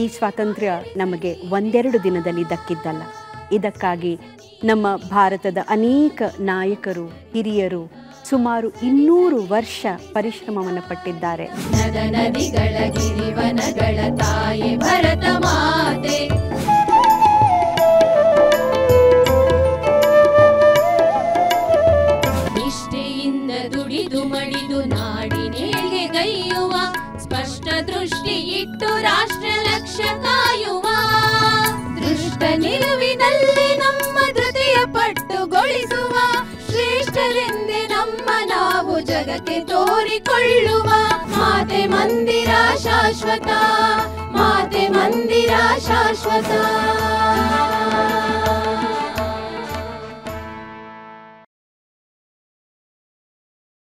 ಈ ಸ್ವಾತಂತ್ರ್ಯ ನಮಗೆ ಒಂದೆರಡು ದಿನದಲ್ಲಿ ದಕ್ಕಿದ್ದಲ್ಲ. ಇದಕ್ಕಾಗಿ ನಮ್ಮ ಭಾರತದ ಅನೇಕ ನಾಯಕರು, ಹಿರಿಯರು ಸುಮಾರು 200 ವರ್ಷ ಪರಿಶ್ರಮವನ್ನು ಪಟ್ಟಿದ್ದಾರೆ. ನದಿಗಳ ಗಿರಿವನಗಳ ತಾಯಿ ಭರತ ಮಾತೆ, ನಿಷ್ಠೆಯಿಂದ ದುಡಿದು ಮಡಿದು ನಾಡಿನೇಗೆ ಗೈಯುವ, ಸ್ಪಷ್ಟ ದೃಷ್ಟಿ ಇಟ್ಟು ರಾಷ್ಟ್ರ ಲಕ್ಷ್ಯ ಕಾಯುವ, ದೃಷ್ಟ ನಿಲುವಿನಲ್ಲಿ ನಮ್ಮ ಧೃತಿಯ ಪಟ್ಟುಗೊಳಿಸುವ, ಶ್ರೇಷ್ಠರೆಂದೇ ನಮ್ಮ ನಾವು ಜಗಕ್ಕೆ ತೋರಿಕೊಳ್ಳುವ, ಮಾತೆ ಮಂದಿರ ಶಾಶ್ವತ, ಮಾತೆ ಮಂದಿರ ಶಾಶ್ವತ.